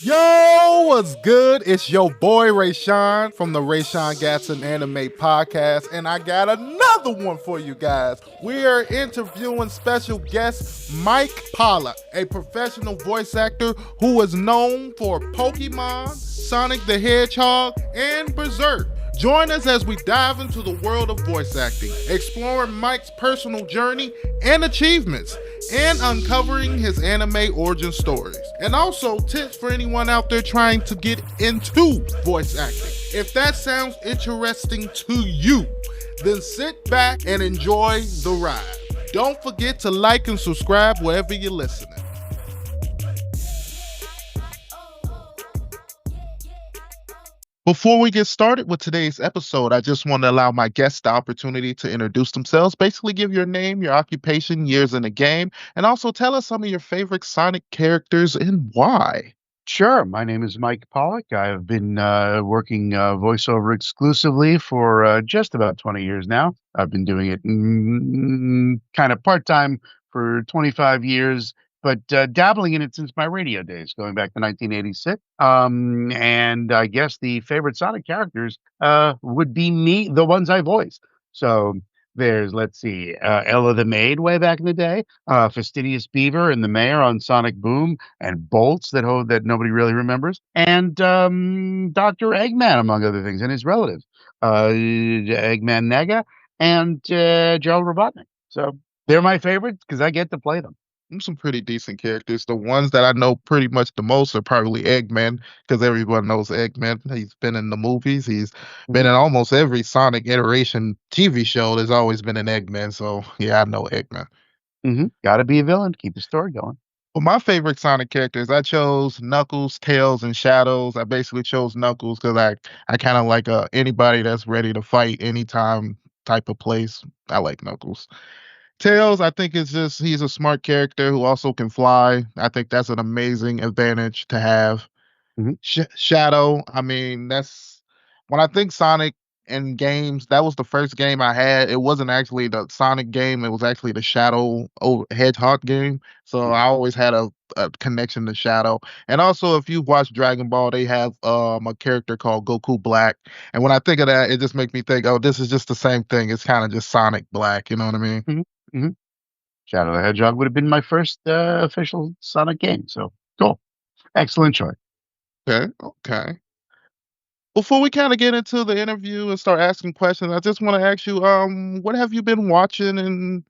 Yo, what's good? It's your boy Raysean from the Raysean Gadson Anime Podcast, and I got another one for you guys. We are interviewing special guest Mike Pollock, a professional voice actor who is known for Pokémon, Sonic the Hedgehog, and Berserk. Join us as we dive into the world of voice acting, exploring Mike's personal journey and achievements, and uncovering his anime origin stories. And also tips for anyone out there trying to get into voice acting. If that sounds interesting to you, then sit back and enjoy the ride. Don't forget to like and subscribe wherever you're listening. Before we get started with today's episode, I just want to allow my guests the opportunity to introduce themselves. Basically, give your name, your occupation, years in the game, and also tell us some of your favorite Sonic characters and why. Sure. My name is Mike Pollock. I've been working voiceover exclusively for just about 20 years now. I've been doing it kind of part-time for 25 years, but dabbling in it since my radio days, going back to 1986. And I guess the favorite Sonic characters would be me, the ones I voice. So there's, let's see, Ella the Maid way back in the day, Fastidious Beaver and the Mayor on Sonic Boom, and Bolts that nobody really remembers, and Doctor Eggman, among other things, and his relatives, Eggman Nega and Gerald Robotnik. So they're my favorites because I get to play them. Some pretty decent characters. The ones that I know pretty much the most are probably Eggman, because everyone knows Eggman. He's been in the movies. He's been in almost every Sonic iteration TV show. There's always been an Eggman. So, yeah, I know Eggman. Got to be a villain to keep the story going. Well, my favorite Sonic characters, I chose Knuckles, Tails, and Shadows. I basically chose Knuckles because I kind of like anybody that's ready to fight anytime type of place. I like Knuckles. Tails, I think he's a smart character who also can fly. I think that's an amazing advantage to have. Shadow, I mean, that's when I think Sonic in games, that was the first game I had. It wasn't actually the Sonic game, it was actually the Shadow Hedgehog game. So I always had a connection to Shadow. And also, if you've watched Dragon Ball, they have a character called Goku Black. And when I think of that, it just makes me think, oh, this is just the same thing. It's kind of just Sonic Black, you know what I mean? Shadow the Hedgehog would have been my first official Sonic game. So cool. Excellent choice. Okay. Before we kind of get into the interview and start asking questions, I just want to ask you, what have you been watching and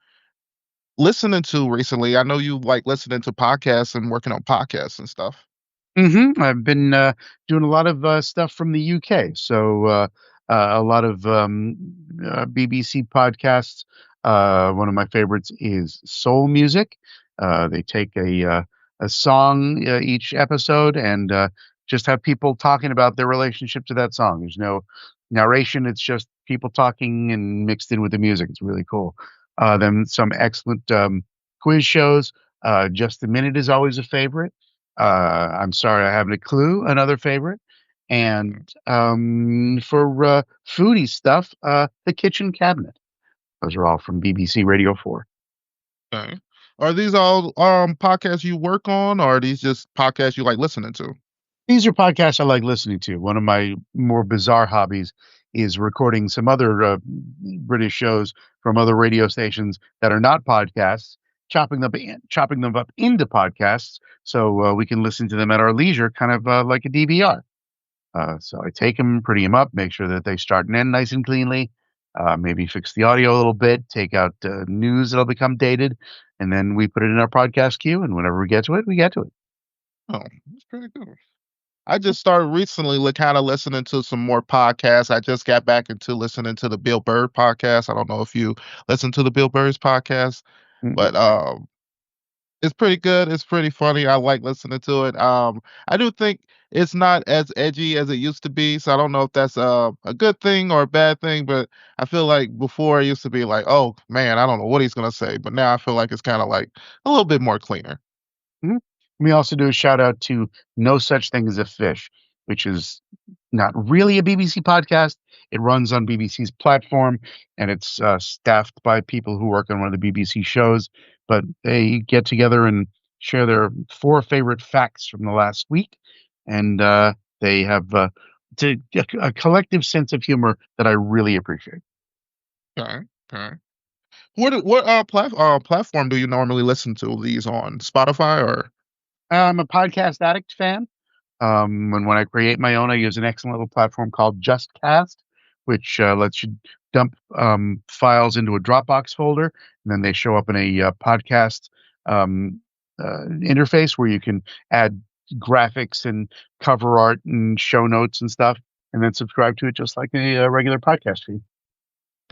listening to recently? I know you like listening to podcasts and working on podcasts and stuff. I've been doing a lot of stuff from the UK. So a lot of BBC podcasts. One of my favorites is Soul Music. They take a song each episode and just have people talking about their relationship to that song. There's no narration. It's just people talking and mixed in with the music. It's really cool. Then some excellent quiz shows. Just a Minute is always a favorite. I'm Sorry I Haven't a Clue, another favorite. And for foodie stuff, The Kitchen Cabinet. Those are all from BBC Radio 4. Okay. Are these all podcasts you work on, or are these just podcasts you like listening to? These are podcasts I like listening to. One of my more bizarre hobbies is recording some other British shows from other radio stations that are not podcasts, chopping them up into podcasts so we can listen to them at our leisure, kind of like a DVR. So I take them, pretty them up, make sure that they start and end nice and cleanly. Maybe fix the audio a little bit, take out news that'll become dated, and then we put it in our podcast queue, and whenever we get to it, we get to it. Oh, that's pretty good. I just started recently kind of listening to some more podcasts. I just got back into listening to the Bill Burr podcast. I don't know if you listen to the Bill Burr's podcast, but it's pretty good. It's pretty funny. I like listening to it. I do think it's not as edgy as it used to be, so I don't know if that's a good thing or a bad thing, but I feel like before it used to be like, oh man, I don't know what he's gonna say, but now I feel like it's kind of like a little bit more cleaner. We also do a shout out to No Such Thing as a Fish, which is not really a BBC podcast. It runs on BBC's platform, and it's staffed by people who work on one of the BBC shows. But they get together and share their 4 favorite facts from the last week. and they have a collective sense of humor that I really appreciate. Okay. Okay. What platform do you normally listen to these on? Spotify or? I'm a podcast addict fan. And when I create my own, I use an excellent little platform called JustCast, which lets you dump files into a Dropbox folder, and then they show up in a podcast um, interface where you can add graphics and cover art and show notes and stuff, and then subscribe to it just like a regular podcast feed.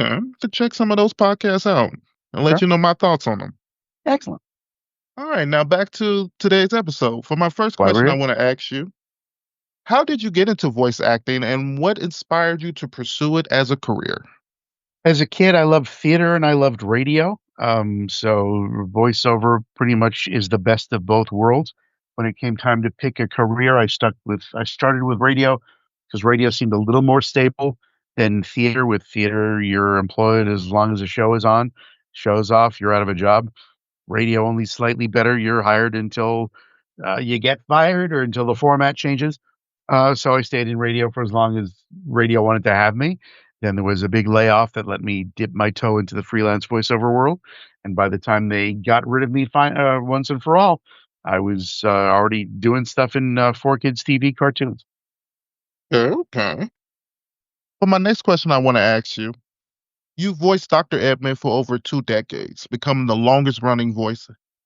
Okay. To check some of those podcasts out and let Sure. you know my thoughts on them. Excellent. All right, now back to today's episode. For my first Why we're question, I here. want to ask you, how did you get into voice acting and what inspired you to pursue it as a career? As a kid, I loved theater and I loved radio. So voiceover pretty much is the best of both worlds. When it came time to pick a career, I started with radio because radio seemed a little more stable than theater. With theater, you're employed as long as the show is on. Show's off, you're out of a job. Radio only slightly better. You're hired until you get fired or until the format changes. So I stayed in radio for as long as radio wanted to have me. Then there was a big layoff that let me dip my toe into the freelance voiceover world. And by the time they got rid of me once and for all, I was already doing stuff in 4Kids TV cartoons. Okay. For my next question, I want to ask you, you voiced Dr. Eggman for over 2 decades, becoming the longest running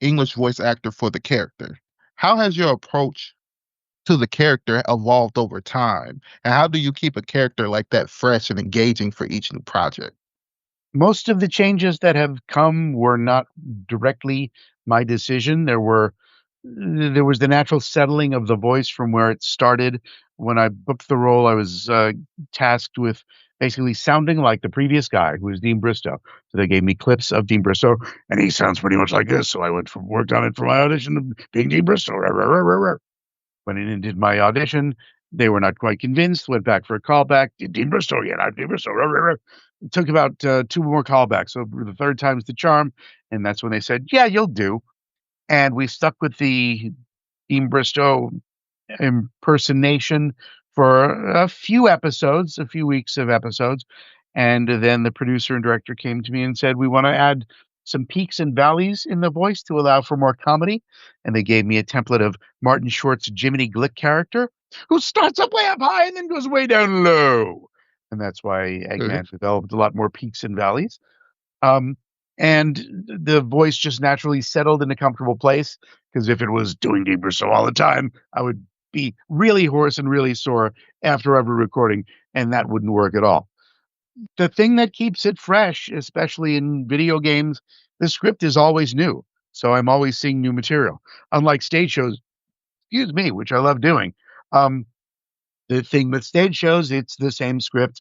English voice actor for the character. How has your approach to the character evolved over time? And how do you keep a character like that fresh and engaging for each new project? Most of the changes that have come were not directly my decision. There was the natural settling of the voice from where it started. When I booked the role, I was tasked with basically sounding like the previous guy, who was Dean Bristow. So they gave me clips of Dean Bristow, and he sounds pretty much like this. So I worked on it for my audition of being Dean Bristow. Went in and did my audition. They were not quite convinced. Went back for a callback. Did Dean Bristow again? I'm Dean Bristow. It took about 2 more callbacks. So the third time's the charm, and that's when they said, "Yeah, you'll do." And we stuck with the Dean Bristow impersonation for a few episodes, a few weeks of episodes. And then the producer and director came to me and said, "We want to add some peaks and valleys in the voice to allow for more comedy." And they gave me a template of Martin Short's Jiminy Glick character, who starts up way up high and then goes way down low. And that's why Okay. Eggman developed a lot more peaks and valleys. Um, and the voice just naturally settled in a comfortable place, because if it was doing deeper so all the time, I would be really hoarse and really sore after every recording, and that wouldn't work at all. The thing that keeps it fresh, especially in video games, the script is always new. So I'm always seeing new material. Unlike stage shows, excuse me, which I love doing. Um, the thing with stage shows, it's the same script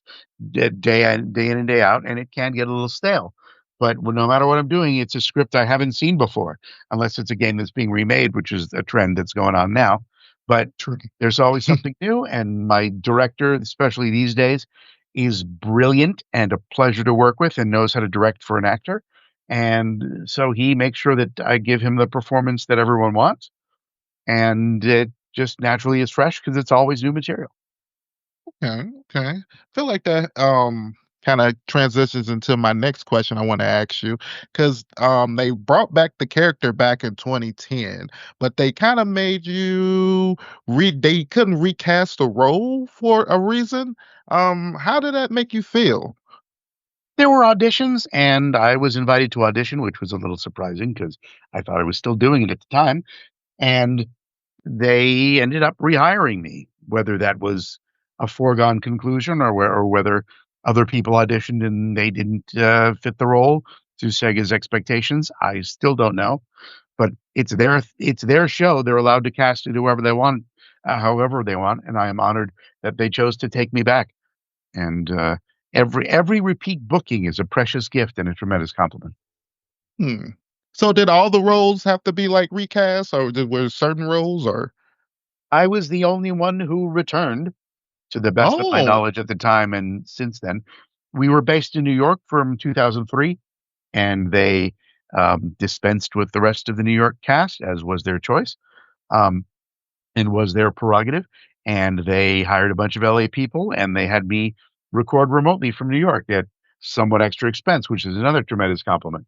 day in and day out, and it can get a little stale. But no matter what I'm doing, it's a script I haven't seen before, unless it's a game that's being remade, which is a trend that's going on now. But True. there's always something new, and my director, especially these days, is brilliant and a pleasure to work with and knows how to direct for an actor. And so he makes sure that I give him the performance that everyone wants, and it just naturally is fresh because it's always new material. Okay, okay. I feel like that kind of transitions into my next question I want to ask you because they brought back the character back in 2010, but they kind of made you they couldn't recast the role for a reason. How did that make you feel? There were auditions, and I was invited to audition, which was a little surprising because I thought I was still doing it at the time. And they ended up rehiring me, whether that was a foregone conclusion or whether other people auditioned and they didn't fit the role to Sega's expectations. I still don't know, but it's their show. They're allowed to cast it whoever they want, however they want, and I am honored that they chose to take me back. And every repeat booking is a precious gift and a tremendous compliment. Hmm. So did all the roles have to be like recast, or were certain roles, or? I was the only one who returned, to the best of my Oh, knowledge at the time and since then. We were based in New York from 2003, and they dispensed with the rest of the New York cast, as was their choice. Um, and was their prerogative. And they hired a bunch of LA people, and they had me record remotely from New York at somewhat extra expense, which is another tremendous compliment.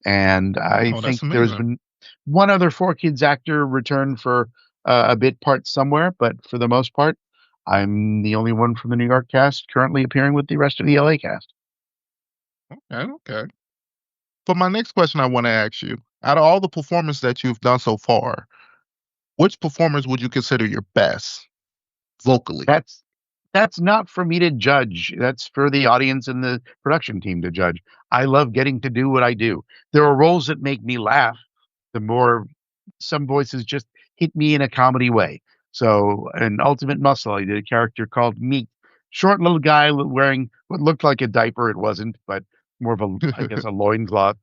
And I Oh, that's think there's amazing. been one other Four Kids actor return for a bit part somewhere, but for the most part, I'm the only one from the New York cast currently appearing with the rest of the LA cast. Okay, okay. For my next question, I want to ask you, out of all the performances that you've done so far, which performers would you consider your best vocally? That's not for me to judge. That's for the audience and the production team to judge. I love getting to do what I do. There are roles that make me laugh. The more some voices just hit me in a comedy way. So, in Ultimate Muscle, I did a character called Meat, short little guy wearing what looked like a diaper. It wasn't, but more of a, I guess, a loincloth.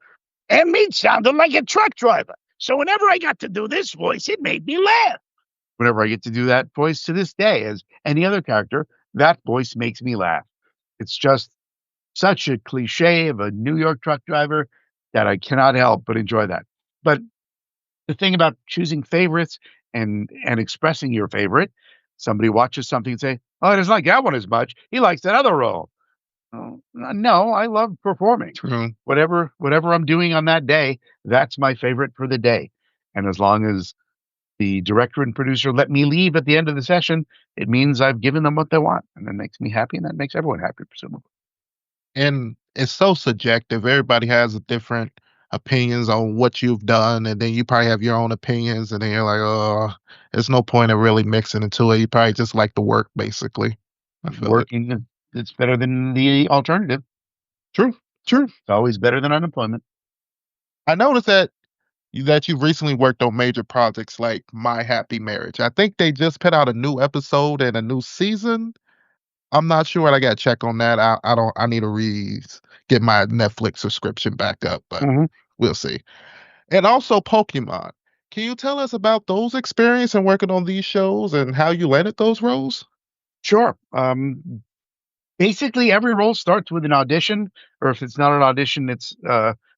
And Meat sounded like a truck driver. So whenever I got to do this voice, it made me laugh. Whenever I get to do that voice to this day, as any other character, that voice makes me laugh. It's just such a cliche of a New York truck driver that I cannot help but enjoy that. But the thing about choosing favorites and expressing your favorite, somebody watches something and say, "Oh, he doesn't like that one as much. He likes that other role." Oh, no, I love performing. True. Whatever I'm doing on that day, that's my favorite for the day. And as long as the director and producer let me leave at the end of the session, it means I've given them what they want, and that makes me happy, and that makes everyone happy, presumably. And it's so subjective. Everybody has a different opinions on what you've done, and then you probably have your own opinions, and then you're like, oh, there's no point of really mixing into it. You probably just like the work, basically. I feel it. Working, it's better than the alternative. True, true. It's always better than unemployment. I noticed that you've recently worked on major projects like My Happy Marriage. I think they just put out a new episode and a new season. I'm not sure. I got to check on that. I don't. I need to get my Netflix subscription back up, but Mhm. we'll see. And also Pokemon. Can you tell us about those experience and working on these shows and how you landed those roles? Sure. Basically, every role starts with an audition, or if it's not an audition, it's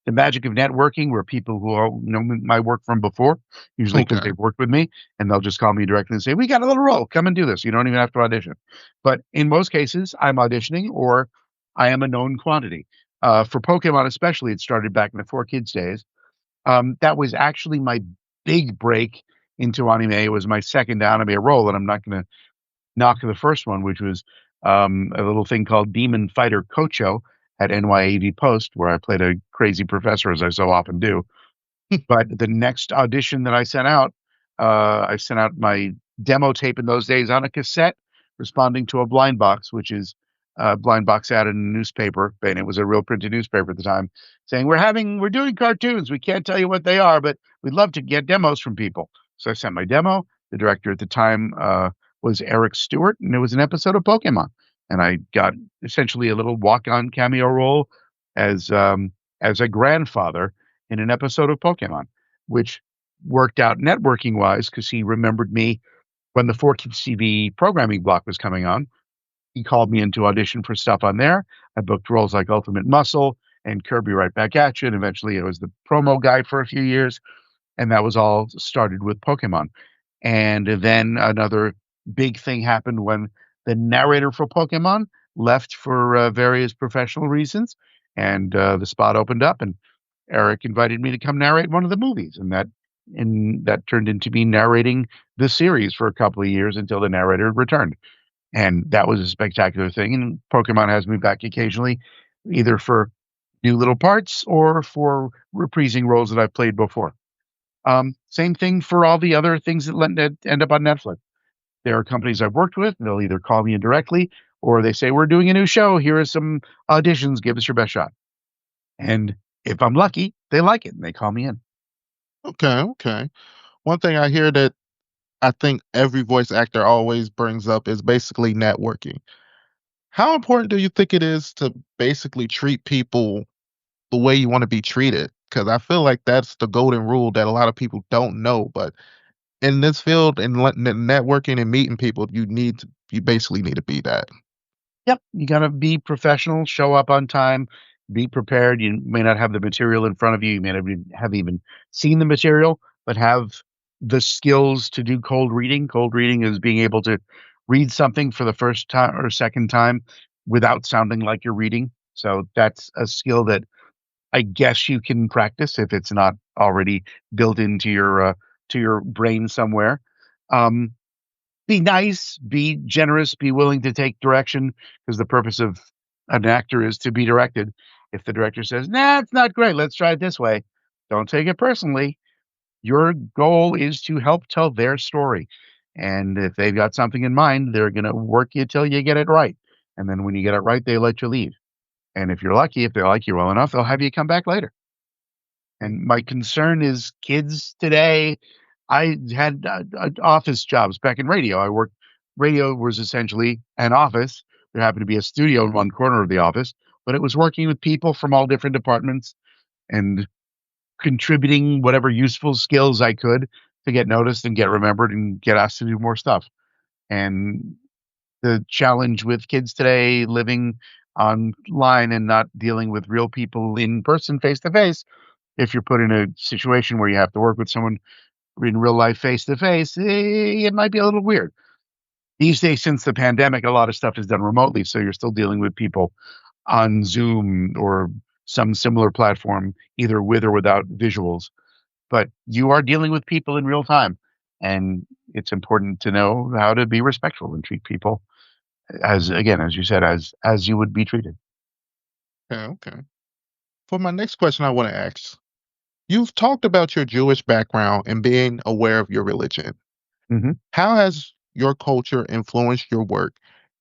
the magic of networking, where people who know my work from before, usually because Okay. they've worked with me, and they'll just call me directly and say, "We got a little role. Come and do this. You don't even have to audition." But in most cases, I'm auditioning, or I am a known quantity. For Pokemon, especially, it started back in the Four Kids days. That was actually my big break into anime. It was my second anime role, and I'm not going to knock the first one, which was a little thing called Demon Fighter Kocho at NYAV Post, where I played a crazy professor, as I so often do. But the next audition that I sent out my demo tape in those days on a cassette, responding to a blind box, which is a blind box ad in a newspaper, and it was a real printed newspaper at the time, saying we're doing cartoons. We can't tell you what they are, but we'd love to get demos from people. So I sent my demo. The director at the time was Eric Stewart, and it was an episode of Pokemon. And I got essentially a little walk-on cameo role as as a grandfather in an episode of Pokemon, which worked out networking wise because he remembered me when the 4Kids TV programming block was coming on. He called me in to audition for stuff on there. I booked roles like Ultimate Muscle and Kirby Right Back at You. And eventually I was the promo guy for a few years. And that was all started with Pokemon. And then another big thing happened when the narrator for Pokemon left for various professional reasons. And the spot opened up, and Eric invited me to come narrate one of the movies. And that turned into me narrating the series for a couple of years until the narrator returned. And that was a spectacular thing. And Pokemon has me back occasionally, either for new little parts or for reprising roles that I've played before. Same thing for all the other things that end up on Netflix. There are companies I've worked with. They'll either call me in directly or they say, "We're doing a new show. Here are some auditions. Give us your best shot." And if I'm lucky, they like it and they call me in. Okay, okay. One thing I hear that I think every voice actor always brings up is basically networking. How important do you think it is to basically treat people the way you want to be treated? Because I feel like that's the golden rule that a lot of people don't know. But in this field, in networking and meeting people, you basically need to be that. Yep. You got to be professional, show up on time, be prepared. You may not have the material in front of you. You may not have even seen the material, but have the skills to do cold reading. Cold reading is being able to read something for the first time or second time without sounding like you're reading. So that's a skill that I guess you can practice if it's not already built into your brain somewhere. Um, be nice, be generous, be willing to take direction, because the purpose of an actor is to be directed. If the director says, "Nah, it's not great. Let's try it this way," don't take it personally. Your goal is to help tell their story. And if they've got something in mind, they're going to work you till you get it right. And then when you get it right, they let you leave. And if you're lucky, if they like you well enough, they'll have you come back later. And my concern is kids today. I had office jobs back in radio. Radio was essentially an office. There happened to be a studio in one corner of the office, but it was working with people from all different departments and contributing whatever useful skills I could to get noticed and get remembered and get asked to do more stuff. And the challenge with kids today living online and not dealing with real people in person face to face, if you're put in a situation where you have to work with someone in real life face to face, it might be a little weird. These days, since the pandemic, a lot of stuff is done remotely. So you're still dealing with people on Zoom or some similar platform, either with or without visuals. But you are dealing with people in real time. And it's important to know how to be respectful and treat people as, again, as you said, as you would be treated. Okay, okay. For my next question, I want to ask, you've talked about your Jewish background and being aware of your religion. Mhm. How has your culture influenced your work?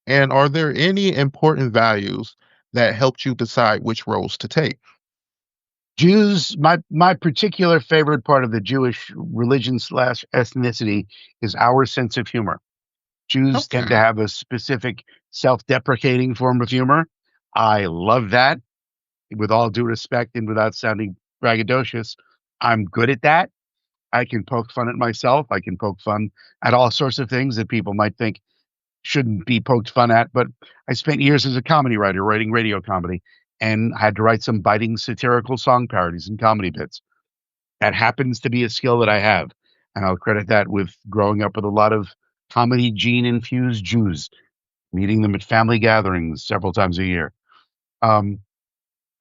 And are there any important values that helped you decide which roles to take? Jews, my particular favorite part of the Jewish religion slash ethnicity is our sense of humor. Jews tend to Okay. have a specific self-deprecating form of humor. I love that. With all due respect and without sounding braggadocious, I'm good at that. I can poke fun at myself. I can poke fun at all sorts of things that people might think shouldn't be poked fun at. But I spent years as a comedy writer, writing radio comedy, and had to write some biting satirical song parodies and comedy bits. That happens to be a skill that I have. And I'll credit that with growing up with a lot of comedy gene infused Jews, meeting them at family gatherings several times a year. Um,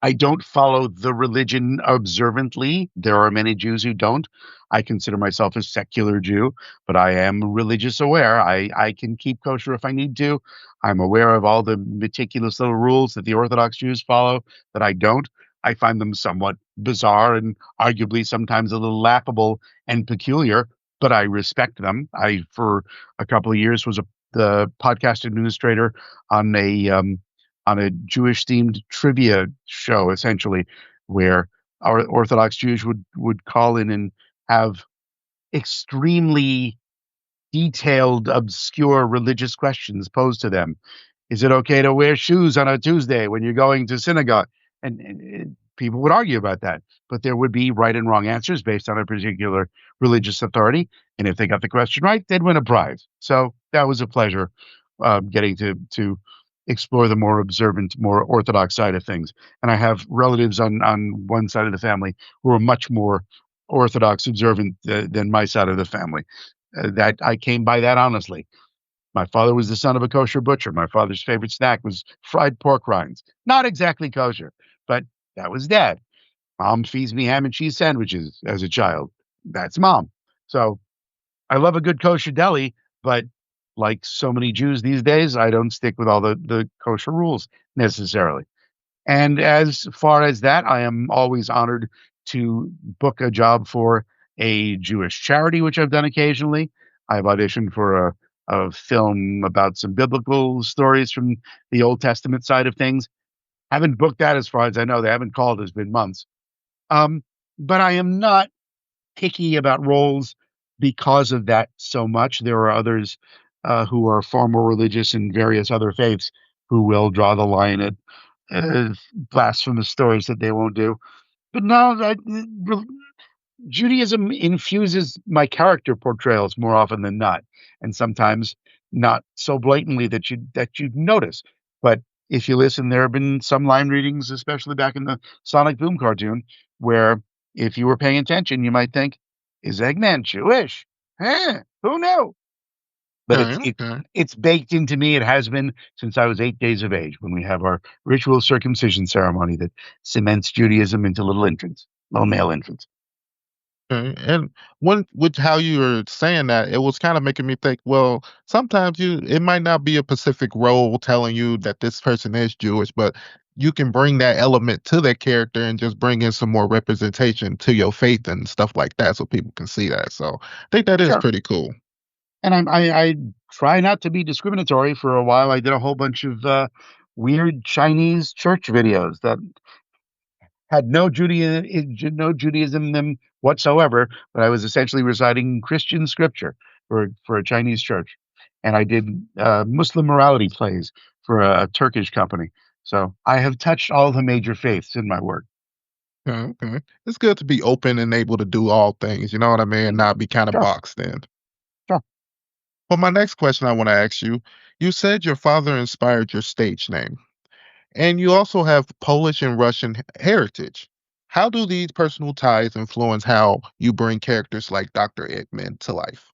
I don't follow the religion observantly. There are many Jews who don't. I consider myself a secular Jew, but I am religious aware. I can keep kosher if I need to. I'm aware of all the meticulous little rules that the Orthodox Jews follow that I don't. I find them somewhat bizarre and arguably sometimes a little laughable and peculiar, but I respect them. I, for a couple of years, was the podcast administrator on a Jewish themed trivia show, essentially, where our Orthodox Jews would call in and have extremely detailed, obscure religious questions posed to them. Is it okay to wear shoes on a Tuesday when you're going to synagogue? And people would argue about that, but there would be right and wrong answers based on a particular religious authority. And if they got the question right, they'd win a prize. So that was a pleasure, getting to explore the more observant, more orthodox side of things. And I have relatives on one side of the family who are much more orthodox observant than my side of the family. That I came by that honestly. My father was the son of a kosher butcher. My father's favorite snack was fried pork rinds. Not exactly kosher, but that was dad. Mom feeds me ham and cheese sandwiches as a child. That's mom. So I love a good kosher deli, but like so many Jews these days, I don't stick with all the kosher rules necessarily. And as far as that, I am always honored to book a job for a Jewish charity, which I've done occasionally. I've auditioned for a film about some biblical stories from the Old Testament side of things. Haven't booked that as far as I know. They haven't called. It's been months. Um, but I am not picky about roles because of that so much. There are others who are far more religious in various other faiths who will draw the line at blasphemous stories that they won't do. But no, Judaism infuses my character portrayals more often than not, and sometimes not so blatantly that you notice. But if you listen, there have been some line readings, especially back in the Sonic Boom cartoon, where if you were paying attention, you might think, "Is Eggman Jewish?" Who knew? But Okay, okay. it's baked into me. It has been since I was 8 days of age when we have our ritual circumcision ceremony that cements Judaism into little infants, little male infants. Okay. And when with how you were saying that, it was kind of making me think, well, sometimes it might not be a specific role telling you that this person is Jewish, but you can bring that element to that character and just bring in some more representation to your faith and stuff like that so people can see that. So I think that is Sure. pretty cool. And I try not to be discriminatory. For a while, I did a whole bunch of weird Chinese church videos that had no Judaism in them whatsoever. But I was essentially reciting Christian scripture for a Chinese church, and I did Muslim morality plays for a Turkish company. So I have touched all the major faiths in my work. Okay, okay. It's good to be open and able to do all things, you know what I mean? Mhm. Not be kind of Sure, boxed in. sure. Well, my next question I want to ask you, you said your father inspired your stage name. And you also have Polish and Russian heritage. How do these personal ties influence how you bring characters like Dr. Eggman to life?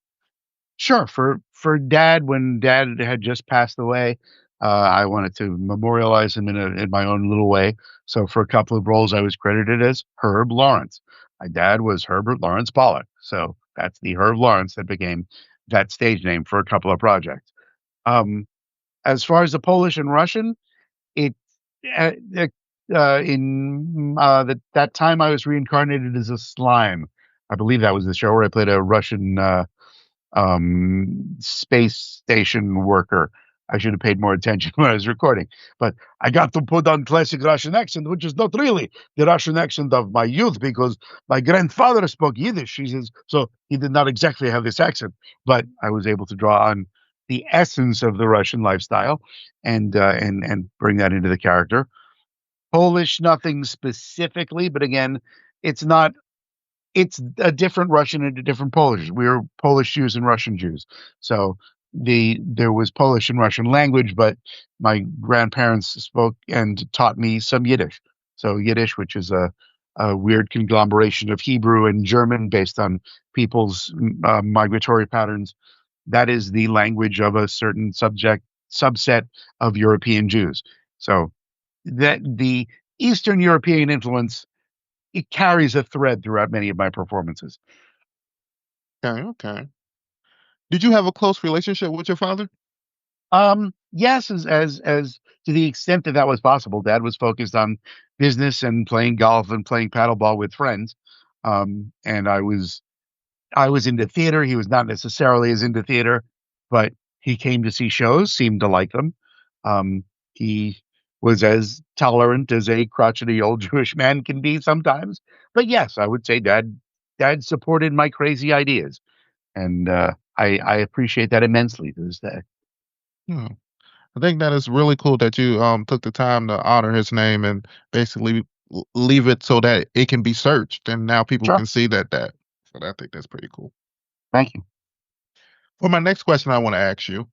Sure. For Dad, when Dad had just passed away, I wanted to memorialize him in my own little way. So for a couple of roles, I was credited as Herb Lawrence. My dad was Herbert Lawrence Pollock, so that's the Herb Lawrence that became that stage name for a couple of projects. Um, as far as the Polish and Russian, it uh, in that time I was reincarnated as a slime. I believe that was the show where I played a Russian space station worker. I should have paid more attention when I was recording, but I got to put on classic Russian accent, which is not really the Russian accent of my youth because my grandfather spoke Yiddish. He says, so he did not exactly have this accent, but I was able to draw on the essence of the Russian lifestyle and bring that into the character. Polish, nothing specifically, but again, it's not it's a different Russian and a different Polish. We were Polish Jews and Russian Jews. So there was Polish and Russian language, but my grandparents spoke and taught me some Yiddish. So Yiddish, which is a weird conglomeration of Hebrew and German based on people's migratory patterns. That is the language of a certain subset of European Jews. So that the Eastern European influence it carries a thread throughout many of my performances. Okay, okay. Did you have a close relationship with your father? Yes, as to the extent that that was possible. Dad was focused on business and playing golf and playing paddleball with friends. And I was into theater. He was not necessarily as into theater, but he came to see shows, seemed to like them. He was as tolerant as a crotchety old Jewish man can be sometimes. But yes, I would say dad supported my crazy ideas. And I appreciate that immensely to this day. Hmm. I think that is really cool that you took the time to honor his name and basically leave it so that it can be searched and now people Sure. can see that. So I think that's pretty cool. Thank you. For my next question I want to ask you,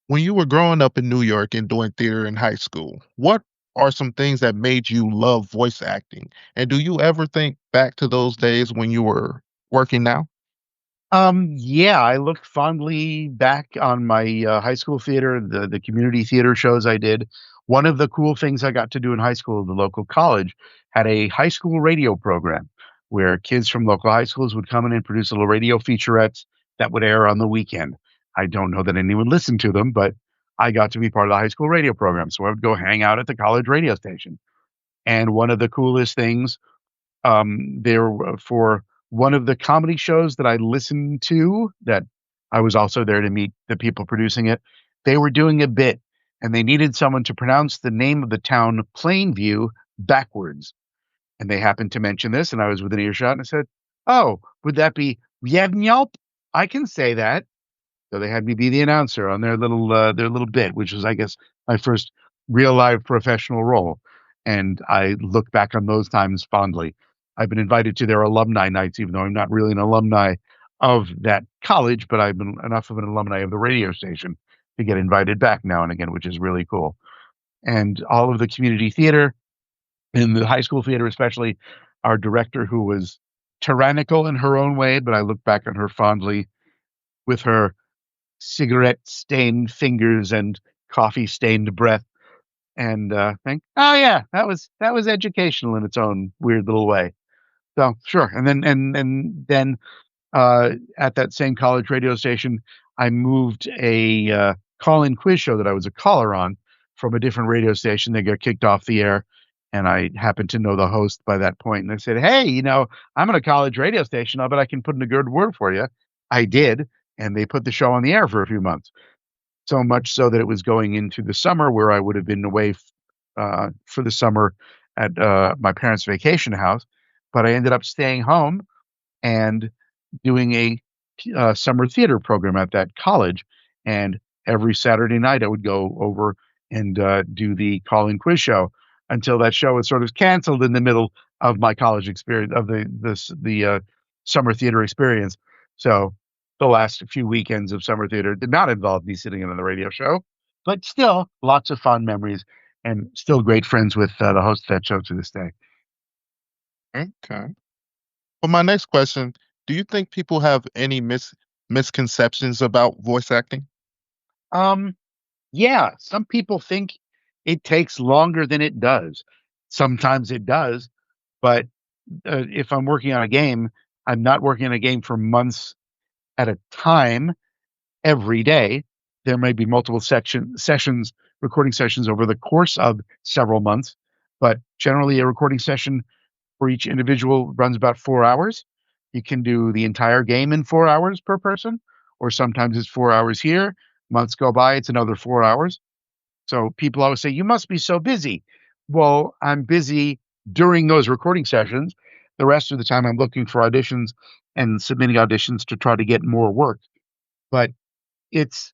when you were growing up in New York and doing theater in high school, what are some things that made you love voice acting? And do you ever think back to those days when you were working now? Yeah, I look fondly back on my high school theater, the community theater shows I did. One of the cool things I got to do in high school, the local college had a high school radio program where kids from local high schools would come in and produce little radio featurettes that would air on the weekend. I don't know that anyone listened to them, but I got to be part of the high school radio program. So I would go hang out at the college radio station. And one of the coolest things there for one of the comedy shows that I listened to that I was also there to meet the people producing it. They were doing a bit and they needed someone to pronounce the name of the town Plainview backwards. And they happened to mention this, and I was within earshot and I said, "Oh, would that be Yevnyalp? I can say that." So they had me be the announcer on their little bit, which was, I guess, my first real live professional role. And I look back on those times fondly. I've been invited to their alumni nights, even though I'm not really an alumni of that college, but I've been enough of an alumni of the radio station to get invited back now and again, which is really cool. And all of the community theater in the high school theater, especially our director, who was tyrannical in her own way, but I look back on her fondly. with her cigarette-stained fingers and coffee-stained breath, and think, oh yeah, that was educational in its own weird little way. So sure, and then at that same college radio station, I moved a call-in quiz show that I was a caller on from a different radio station. They got kicked off the air, and I happened to know the host by that point. And they said, "Hey, I'm on a college radio station. I bet I can put in a good word for you." I did, and they put the show on the air for a few months. So much so that it was going into the summer where I would have been away for the summer at my parents' vacation house, but I ended up staying home and doing a summer theater program at that college. And every Saturday night, I would go over and do the call-in quiz show until that show was sort of canceled in the middle of my college experience of the summer theater experience. So the last few weekends of summer theater did not involve me sitting in on the radio show, but still lots of fond memories and still great friends with the host of that show to this day. Okay. Well, my next question, do you think people have any misconceptions about voice acting? Um, yeah, some people think it takes longer than it does. Sometimes it does, but if I'm working on a game, I'm not working on a game for months at a time every day. There may be multiple sessions, recording sessions over the course of several months, but generally a recording session for each individual runs about 4 hours. You can do the entire game in 4 hours per person, or sometimes it's 4 hours here. Months go by, it's another 4 hours. So people always say, you must be so busy. Well, I'm busy during those recording sessions. The rest of the time, I'm looking for auditions and submitting auditions to try to get more work. But it's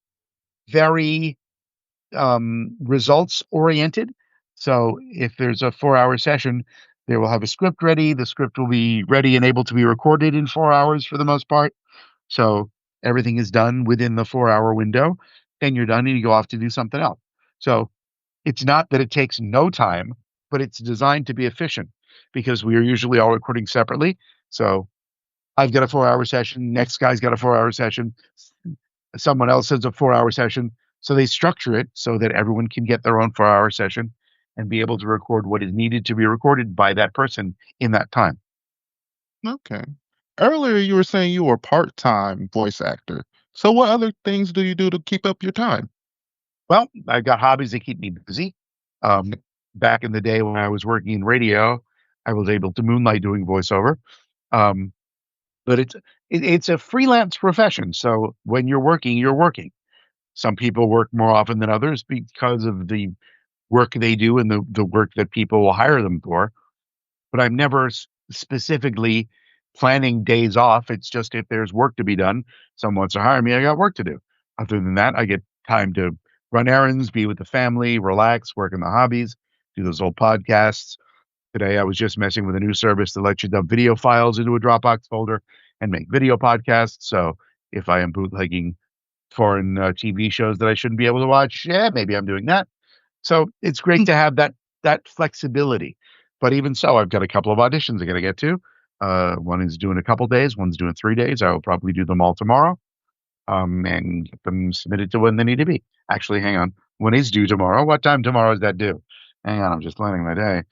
very results oriented. So if there's a 4 hour session, they will have a script ready. The script will be ready and able to be recorded in 4 hours for the most part. So everything is done within the 4 hour window. Then you're done and you go off to do something else. So it's not that it takes no time, but it's designed to be efficient because we are usually all recording separately. So I've got a 4 hour session. Next guy's got a 4 hour session. Someone else has a 4 hour session. So they structure it so that everyone can get their own 4 hour session and be able to record what is needed to be recorded by that person in that time. Okay. Earlier, you were saying you were a part-time voice actor. So what other things do you do to keep up your time? Well, I've got hobbies that keep me busy. Um, Back in the day when I was working in radio, I was able to moonlight doing voiceover. Um, but it's a freelance profession. So when you're working, you're working. Some people work more often than others because of the work they do and the work that people will hire them for. But I'm never specifically planning days off. It's just if there's work to be done, someone wants to hire me, I got work to do. Other than that, I get time to run errands, be with the family, relax, work on the hobbies, do those old podcasts. Today, I was just messing with a new service that lets you dump video files into a Dropbox folder and make video podcasts. So if I am bootlegging foreign TV shows that I shouldn't be able to watch, yeah, maybe I'm doing that. So it's great to have that flexibility. But even so, I've got a couple of auditions I got to get to. One is doing a couple days, one's doing 3 days. I will probably do them all tomorrow, and get them submitted to when they need to be. Actually, hang on. When is due tomorrow? What time tomorrow is that due? Hang on, I'm just planning my day.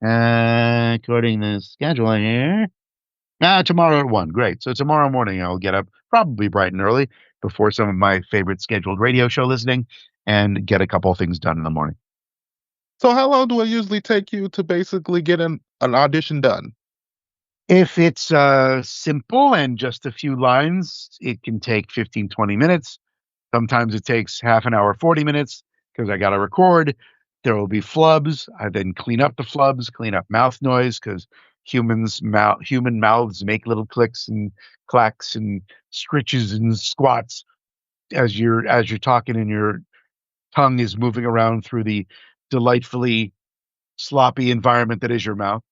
According to the schedule here. Tomorrow at 1. Great. So tomorrow morning I'll get up probably bright and early before some of my favorite scheduled radio show listening and get a couple of things done in the morning. So how long do it usually take you to basically get an audition done? If it's simple and just a few lines, it can take 15, 20 minutes. Sometimes it takes half an hour, 40 minutes because I got to record. There will be flubs. I then clean up the flubs, clean up mouth noise because human mouths make little clicks and clacks and scritches and squats as you're talking and your tongue is moving around through the delightfully sloppy environment that is your mouth.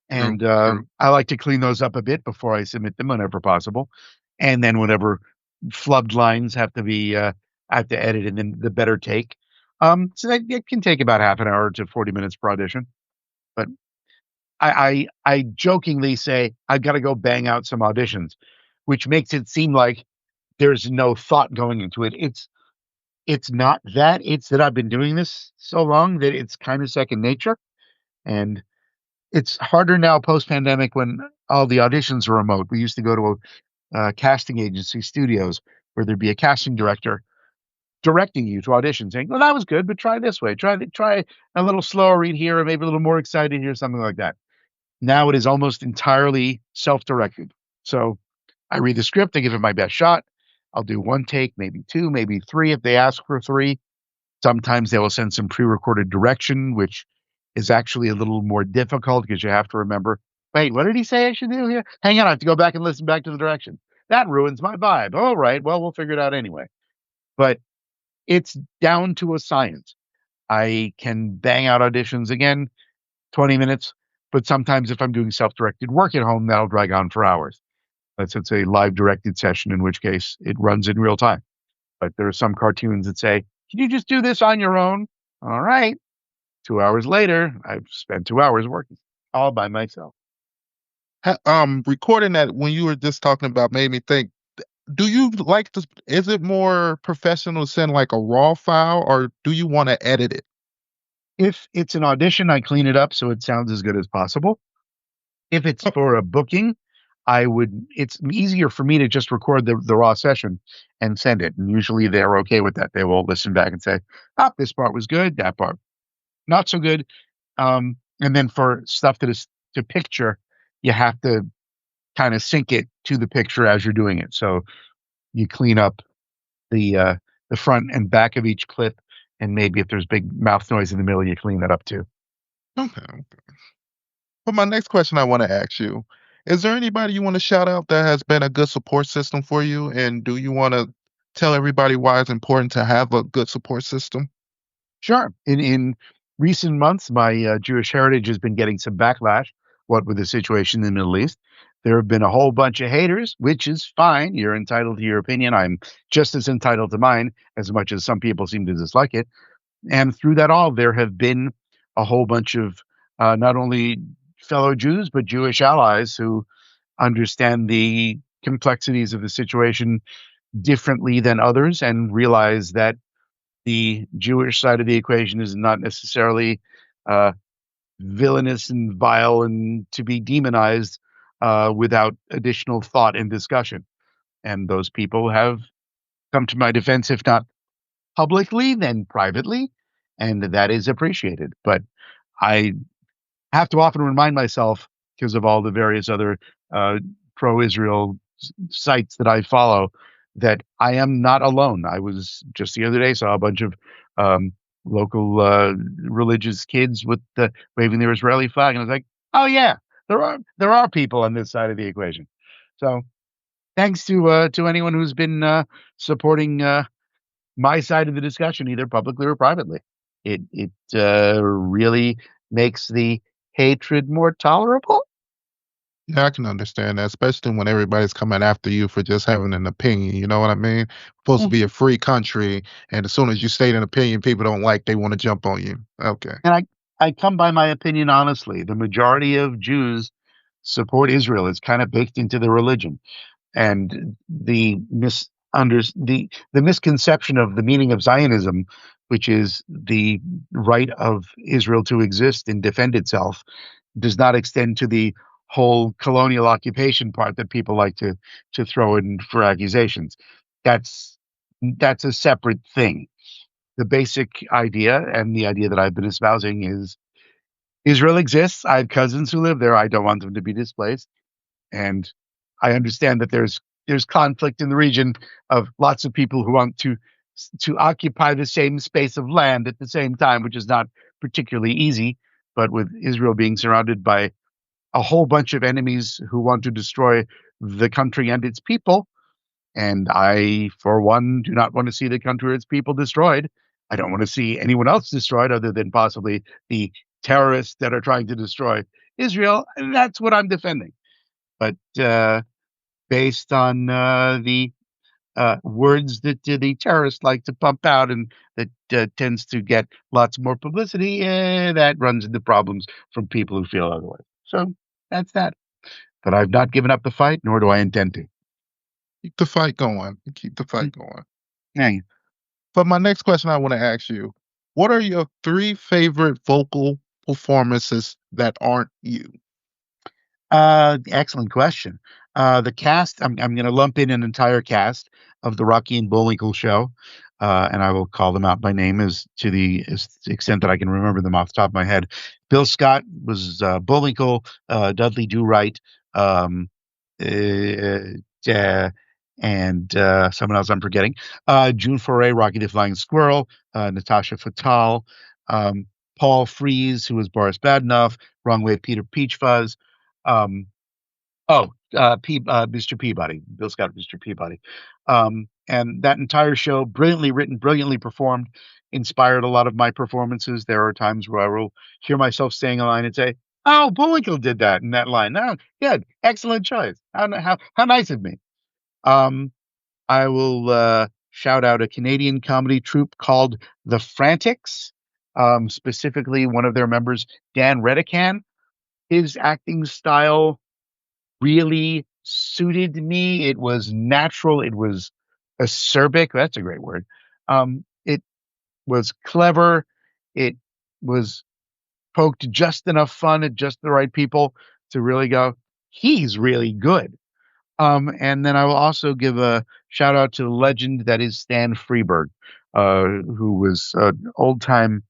And True. I like to clean those up a bit before I submit them whenever possible. And then whenever flubbed lines have to be, I have to edit and then the better take. So that it can take about half an hour to 40 minutes per audition. But I jokingly say I've got to go bang out some auditions, which makes it seem like there's no thought going into it. It's not that. It's that I've been doing this so long that it's kind of second nature. And it's harder now post pandemic when all the auditions are remote. We used to go to a casting agency studios where there'd be a casting director directing you to audition, saying, "Well, that was good, but try this way. Try a little slower read here, or maybe a little more excited here, something like that." Now it is almost entirely self-directed. So I read the script, I give it my best shot. I'll do one take, maybe two, maybe three if they ask for three. Sometimes they will send some pre-recorded direction, which is actually a little more difficult because you have to remember, wait, what did he say I should do here? Hang on, I have to go back and listen back to the direction. That ruins my vibe. All right, well, we'll figure it out anyway. But it's down to a science. I can bang out auditions again, 20 minutes, but sometimes if I'm doing self-directed work at home, that'll drag on for hours. Let's say it's a live directed session, in which case it runs in real time. But there are some cartoons that say, can you just do this on your own? All right. 2 hours later, I've spent 2 hours working all by myself. Recording that when you were just talking about made me think, do you like to, is it more professional to send like a raw file or do you want to edit it? If it's an audition, I clean it up so it sounds as good as possible. If it's for a booking, it's easier for me to just record the raw session and send it. And usually they're okay with that. They will listen back and say, oh, this part was good, that part not so good. And then for stuff that is to picture, you have to kind of sync it to the picture as you're doing it. So you clean up the front and back of each clip, and maybe if there's big mouth noise in the middle, you clean that up too. Okay. But my next question I want to ask you, is there anybody you want to shout out that has been a good support system for you? And do you want to tell everybody why it's important to have a good support system? Sure. In recent months, my Jewish heritage has been getting some backlash. What with the situation in the Middle East, there have been a whole bunch of haters, which is fine. You're entitled to your opinion. I'm just as entitled to mine, as much as some people seem to dislike it. And through that all, there have been a whole bunch of not only fellow Jews, but Jewish allies who understand the complexities of the situation differently than others and realize that the Jewish side of the equation is not necessarily uh, villainous and vile and to be demonized without additional thought and discussion. And those people have come to my defense, if not publicly, then privately, and that is appreciated. But I have to often remind myself, because of all the various other pro-Israel sites that I follow, that I am not alone. I was just the other day saw a bunch of local religious kids with waving their Israeli flag, and I was like, "Oh yeah, there are people on this side of the equation." So thanks to anyone who's been supporting my side of the discussion, either publicly or privately. It really makes the hatred more tolerable. Yeah, I can understand that, especially when everybody's coming after you for just having an opinion. You know what I mean? Supposed to be a free country, and as soon as you state an opinion people don't like, they want to jump on you. Okay. And I come by my opinion honestly. The majority of Jews support Israel. It's kind of baked into the religion. And the misconception of the meaning of Zionism, which is the right of Israel to exist and defend itself, does not extend to the whole colonial occupation part that people like to throw in for accusations. That's that's a separate thing. The basic idea and the idea that I've been espousing is Israel exists. I have cousins who live there. I don't want them to be displaced. And I understand that there's conflict in the region of lots of people who want to occupy the same space of land at the same time, which is not particularly easy. But with Israel being surrounded by a whole bunch of enemies who want to destroy the country and its people, and I, for one, do not want to see the country or its people destroyed. I don't want to see anyone else destroyed other than possibly the terrorists that are trying to destroy Israel. And that's what I'm defending. But based on the words that the terrorists like to pump out and that tends to get lots more publicity, that runs into problems from people who feel otherwise. So that's that. But I've not given up the fight, nor do I intend to. Keep the fight going. Keep the fight going. Yeah. But my next question I want to ask you, what are your three favorite vocal performances that aren't you? Excellent question. The cast, I'm going to lump in an entire cast of the Rocky and Bullwinkle show, and I will call them out by name as to the extent that I can remember them off the top of my head. Bill Scott was Bullwinkle, Dudley Do Right, um, uh, uh, and someone else I'm forgetting. June Foray, Rocky the Flying Squirrel, Natasha Fatale, um, Paul Frees, who was Boris Badenoff, Wrong Way Peter Peachfuzz. Um, Mr. Peabody, Bill Scott, Mr. Peabody. And that entire show, brilliantly written, brilliantly performed, inspired a lot of my performances. There are times where I will hear myself saying a line and say, "Oh, Bullwinkle did that in that line. Oh, yeah, excellent choice. How nice of me." Um, I will shout out a Canadian comedy troupe called The Frantics. Specifically, one of their members, Dan Redican. His acting style really suited me. It was natural. It was acerbic. That's a great word. It was clever. It was poked just enough fun at just the right people to really go, he's really good. And then I will also give a shout out to the legend that is Stan Freberg, who was old time,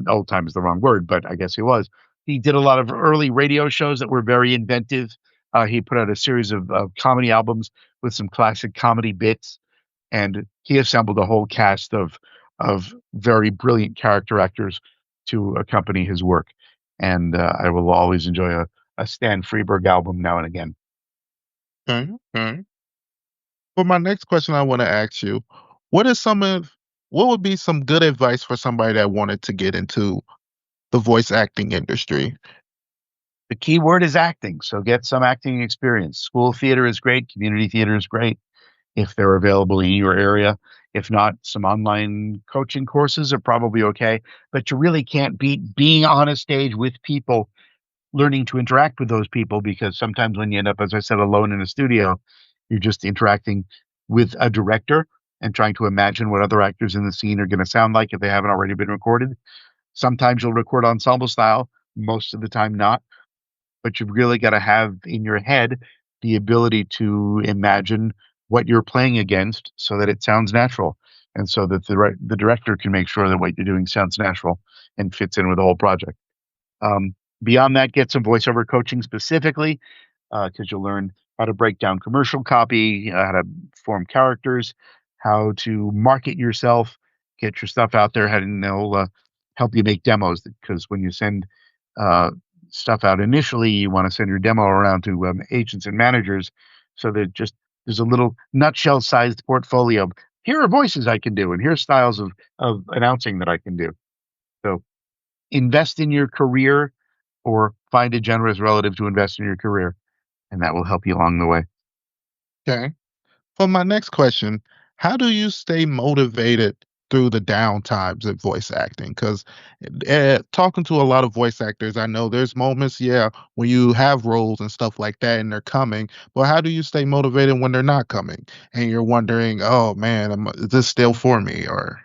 old time is the wrong word, but I guess he was. He did a lot of early radio shows that were very inventive. He put out a series of comedy albums with some classic comedy bits, and he assembled a whole cast of very brilliant character actors to accompany his work. And I will always enjoy a Stan Freberg album now and again. Okay. Okay. For my next question, I want to ask you, what is some of what would be some good advice for somebody that wanted to get into the voice acting industry? The key word is acting. So get some acting experience. School theater is great. Community theater is great if they're available in your area. If not, some online coaching courses are probably okay. But you really can't beat being on a stage with people, learning to interact with those people, because sometimes when you end up, as I said, alone in a studio, you're just interacting with a director and trying to imagine what other actors in the scene are going to sound like if they haven't already been recorded. Sometimes you'll record ensemble style, most of the time not, but you've really got to have in your head the ability to imagine what you're playing against so that it sounds natural, and so that the director can make sure that what you're doing sounds natural and fits in with the whole project. Beyond that, get some voiceover coaching specifically, because you'll learn how to break down commercial copy, how to form characters, how to market yourself, get your stuff out there, and they'll help you make demos. Because when you send uh, stuff out initially, you want to send your demo around to agents and managers, so that just there's a little nutshell-sized portfolio. Here are voices I can do, and here's styles of announcing that I can do. So invest in your career, or find a generous relative to invest in your career, and that will help you along the way. Okay. For my next question, how do you stay motivated through the down times of voice acting? Because talking to a lot of voice actors, I know there's moments, yeah, when you have roles and stuff like that and they're coming, but how do you stay motivated when they're not coming? And you're wondering, oh man, is this still for me? Or,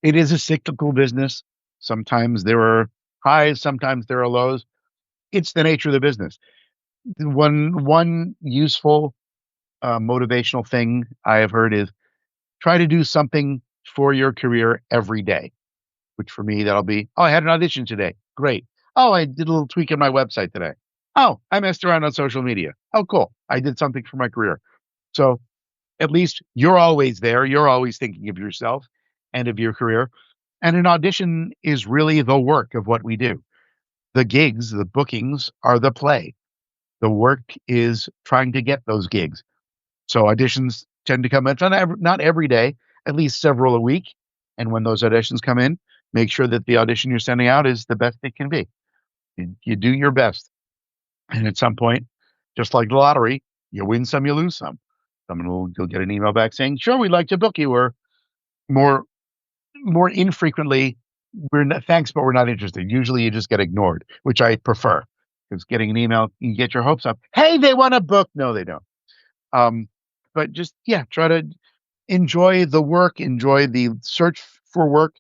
It is a cyclical business. Sometimes there are highs, sometimes there are lows. It's the nature of the business. One useful motivational thing I have heard is try to do something for your career every day. Which for me that'll be, oh, I had an audition today. Great. Oh, I did a little tweak on my website today. Oh, I messed around on social media. Oh, cool. I did something for my career. So at least you're always there. You're always thinking of yourself and of your career. And an audition is really the work of what we do. The gigs, the bookings are the play. The work is trying to get those gigs. So auditions tend to come in, not every day, at least several a week. And when those auditions come in, make sure that the audition you're sending out is the best it can be. You do your best. And at some point, just like the lottery, you win some, you lose some. You'll get an email back saying, sure, we'd like to book you, or more more infrequently, we're not, thanks, but we're not interested. Usually you just get ignored, which I prefer, because getting an email, you get your hopes up. Hey, they want to book. No, they don't. Um, but just, yeah, try to enjoy the work, enjoy the search for work.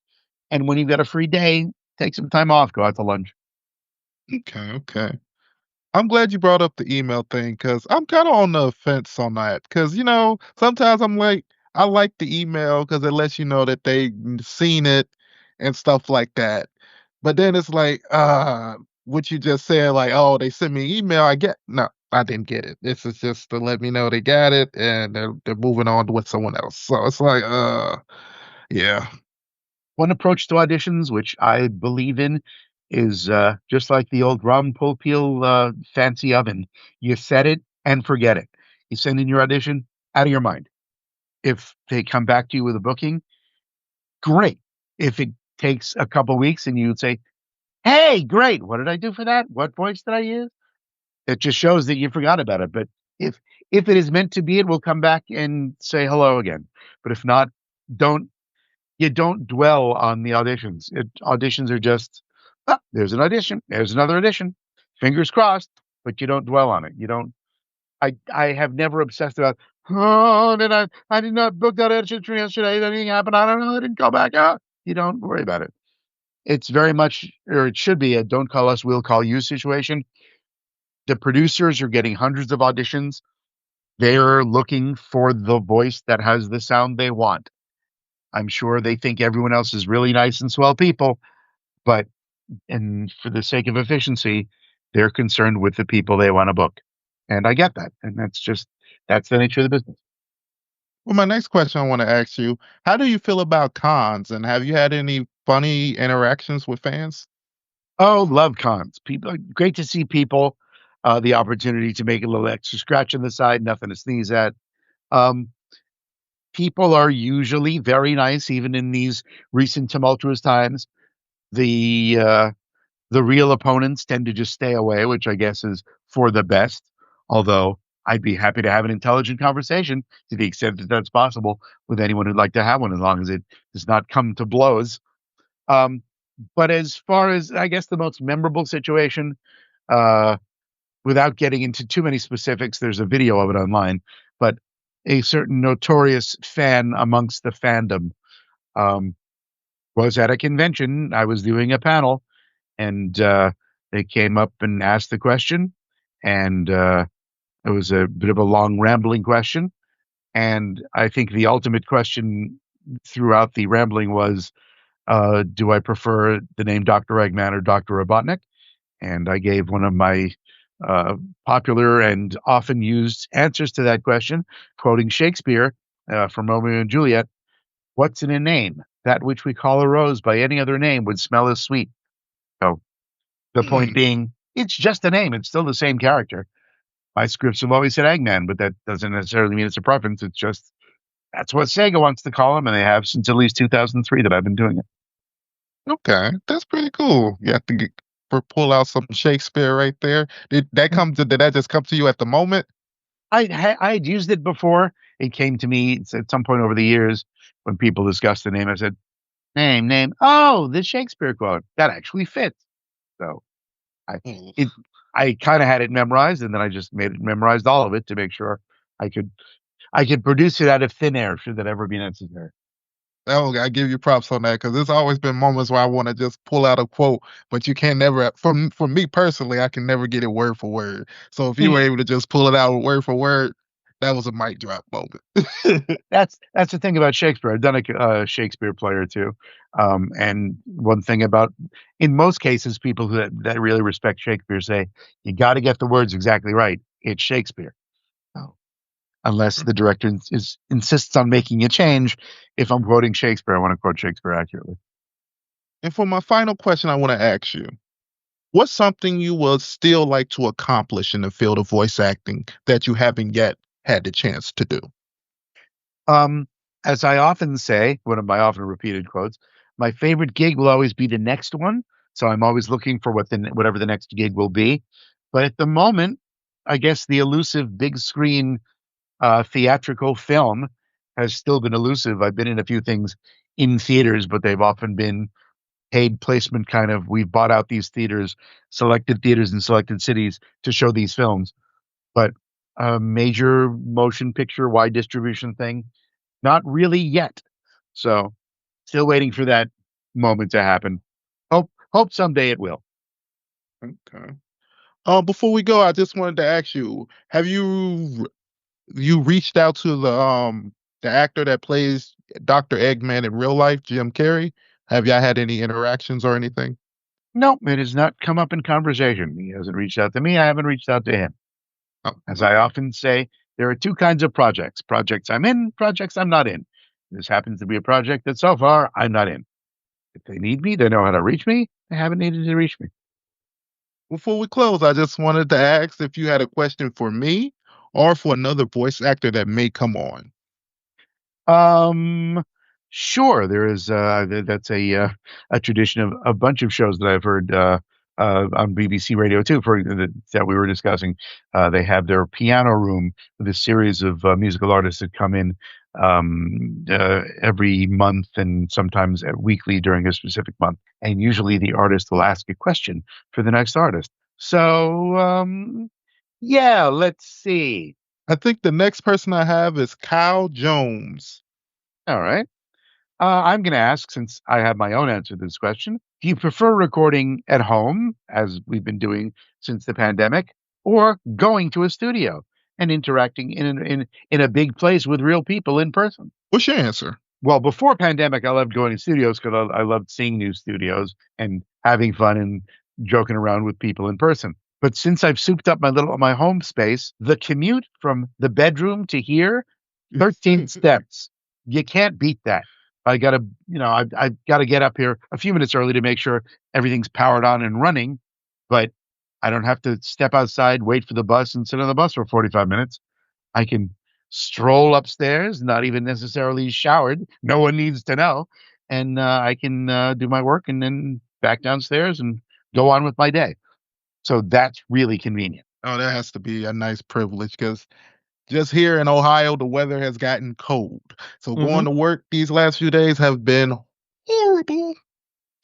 And when you've got a free day, take some time off, go out to lunch. Okay, okay. I'm glad you brought up the email thing because I'm kind of on the fence on that. Because, sometimes I'm like, I like the email because it lets you know that they seen it and stuff like that. But then it's like, what you just said, like, oh, they sent me an email. No, I didn't get it. This is just to let me know they got it and they're moving on with someone else. So it's like, yeah. One approach to auditions, which I believe in, is just like the old Ron Popeil fancy oven. You set it and forget it. You send in your audition, out of your mind. If they come back to you with a booking, great. If it takes a couple weeks and you would say, hey, great, what did I do for that? What voice did I use? It just shows that you forgot about it. But if if it is meant to be, it will come back and say hello again. But if not, don't don't dwell on the auditions. Auditions are just, there's an audition, there's another audition, fingers crossed, but you don't dwell on it. You don't. I have never obsessed about. Oh, I did not book that audition for yesterday. That didn't happen. I don't know. I didn't go back out. You don't worry about it. It's very much, or it should be, a don't call us, we'll call you situation. The producers are getting hundreds of auditions. They're looking for the voice that has the sound they want. I'm sure they think everyone else is really nice and swell people, but and for the sake of efficiency, they're concerned with the people they want to book. And I get that. And that's the nature of the business. Well, my next question I want to ask you, how do you feel about cons and have you had any funny interactions with fans? Oh, love cons. People, great to see people, the opportunity to make a little extra scratch on the side, nothing to sneeze at. Um, People are usually very nice, even in these recent tumultuous times. The the real opponents tend to just stay away, which I guess is for the best. Although I'd be happy to have an intelligent conversation to the extent that that's possible with anyone who'd like to have one, as long as it does not come to blows. Um, but as far as, I guess, the most memorable situation, uh, without getting into too many specifics, there's a video of it online. But a certain notorious fan amongst the fandom um, was at a convention. I was doing a panel, and they came up and asked the question, and it was a bit of a long, rambling question. And I think the ultimate question throughout the rambling was, do I prefer the name Doctor Eggman or Doctor Robotnik? And I gave one of my popular and often used answers to that question, quoting Shakespeare from Romeo and Juliet. What's in a name? That which we call a rose by any other name would smell as sweet. So the point Hmm. being, it's just a name. It's still the same character. My scripts have always said Eggman, but that doesn't necessarily mean it's a preference. It's just that's what Sega wants to call him, and they have since at least 2003 that I've been doing it. Okay, that's pretty cool. You have to pull out some Shakespeare right there. Did that just come to you at the moment? I had used it before. It came to me at some point over the years when people discussed the name. I said, name. Oh, the Shakespeare quote that actually fits. So I Hmm. it I kind of had it memorized, and then I just made it memorized all of it to make sure I could I could produce it out of thin air should that ever be necessary. Oh, I give you props on that because there's always been moments where I want to just pull out a quote, but you can never. For me personally, I can never get it word for word. So if you were able to just pull it out word for word, that was a mic drop moment. That's the thing about Shakespeare. I've done a Shakespeare play or two, and one thing about, in most cases, people that really respect Shakespeare say you got to get the words exactly right. It's Shakespeare. Oh. Unless the director insists on making a change. If I'm quoting Shakespeare, I want to quote Shakespeare accurately. And for my final question, I want to ask you, what's something you would still like to accomplish in the field of voice acting that you haven't yet had the chance to do? Um, as I often say, one of my often repeated quotes, my favorite gig will always be the next one. So I'm always looking for whatever the next gig will be. But at the moment, I guess the elusive big screen theatrical film has still been elusive. I've been in a few things in theaters, but they've often been paid placement kind of. We've bought out these theaters, selected theaters in selected cities to show these films. But a major motion picture wide distribution thing. Not really yet. So still waiting for that moment to happen. Hope someday it will. Okay. Before we go, I just wanted to ask you: Have you reached out to the actor that plays Doctor Eggman in real life, Jim Carrey? Have y'all had any interactions or anything? No, it has not come up in conversation. He hasn't reached out to me. I haven't reached out to him. Oh, As I often say, there are two kinds of projects: projects I'm in, projects I'm not in. This happens to be a project that so far I'm not in. If they need me, they know how to reach me. They haven't needed to reach me. before we close, I just wanted to ask if you had a question for me or for another voice actor that may come on. Um, sure. There is that's a tradition of a bunch of shows that I've heard on BBC Radio too. That we were discussing. They have their piano room with a series of musical artists that come in every month and sometimes weekly during a specific month. And usually the artist will ask a question for the next artist. So yeah, let's see. I think the next person I have is Kyle Jones. All right. I'm going to ask, since I have my own answer to this question, do you prefer recording at home, as we've been doing since the pandemic, or going to a studio and interacting in a big place with real people in person? What's your answer? Well, before pandemic, I loved going to studios because I loved seeing new studios and having fun and joking around with people in person. But since I've souped up my home space, the commute from the bedroom to here, 13 steps. You can't beat that. I've got to get up here a few minutes early to make sure everything's powered on and running, but I don't have to step outside, wait for the bus, and sit on the bus for 45 minutes. I can stroll upstairs, not even necessarily showered. No one needs to know. And I can do my work and then back downstairs and go on with my day. So that's really convenient. Oh, that has to be a nice privilege because just here in Ohio, the weather has gotten cold. So going to work these last few days have been horrible.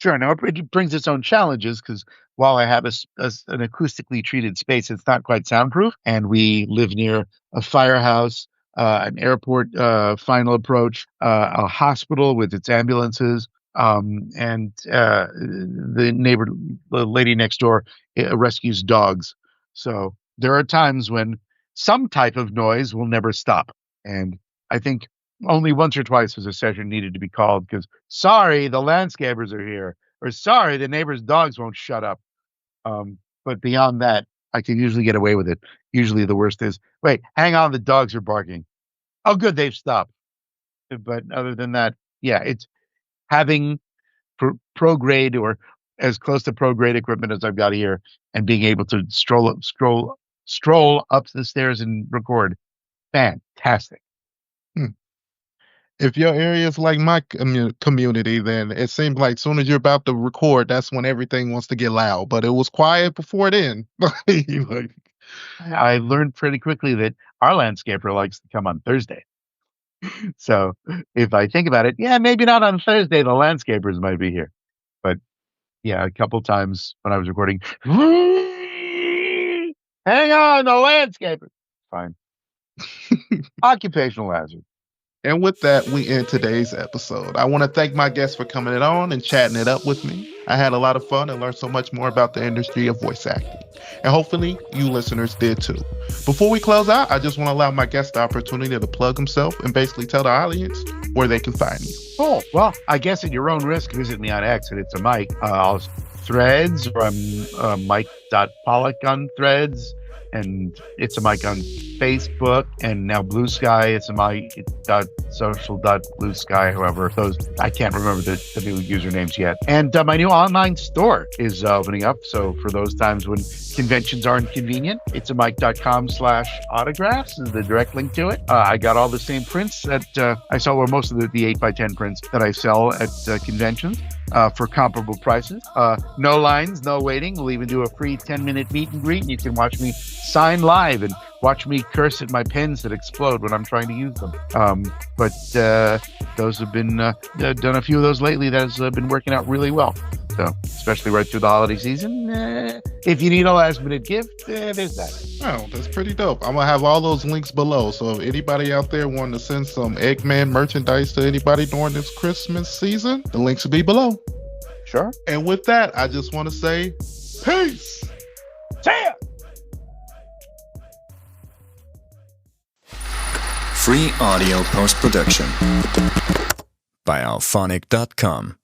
Sure. Now, it brings its own challenges because while I have an acoustically treated space, it's not quite soundproof. And we live near a firehouse, an airport final approach, a hospital with its ambulances, and the lady next door rescues dogs. So there are times when some type of noise will never stop. And I think only once or twice has a session needed to be called because, sorry, the landscapers are here, or sorry, the neighbor's dogs won't shut up. But beyond that, I can usually get away with it. Usually the worst is, wait, hang on, the dogs are barking. Oh, good, they've stopped. But other than that, yeah, it's having pro grade or as close to pro grade equipment as I've got here and being able to stroll up the stairs and record. Fantastic. If your area is like my community, then it seems like as soon as you're about to record, that's when everything wants to get loud. But it was quiet before then. I learned pretty quickly that our landscaper likes to come on Thursday. So if I think about it, yeah, maybe not on Thursday. The landscapers might be here. But yeah, a couple times when I was recording, hang on, the landscaper. Fine. Occupational hazard. And with that, we end today's episode. I want to thank my guests for coming on and chatting it up with me. I had a lot of fun and learned so much more about the industry of voice acting. And hopefully you listeners did too. Before we close out, I just want to allow my guest the opportunity to plug himself and basically tell the audience where they can find you. Oh, well, I guess at your own risk, visit me on X and It's a Mike. Threads, or I'm Mike.Pollock on Threads. And It's a Mike on Facebook, and now Blue Sky. It's a Mike.social.Blue Sky. However, those I can't remember the new usernames yet. And my new online store is opening up. So for those times when conventions aren't convenient, it's a Mike.com/autographs is the direct link to it. I got all the same prints that I sell, or most of the 8x10 prints that I sell at conventions. For comparable prices. No lines, no waiting. We'll even do a free 10-minute meet and greet, and you can watch me sign live and watch me curse at my pens that explode when I'm trying to use them. But those have been done a few of those lately. That has been working out really well. So especially right through the holiday season. If you need a last-minute gift, there's that. Oh, that's pretty dope. I'm going to have all those links below. So if anybody out there wanting to send some Eggman merchandise to anybody during this Christmas season, the links will be below. Sure. And with that, I just want to say peace. See ya! Free audio post-production by alphonic.com.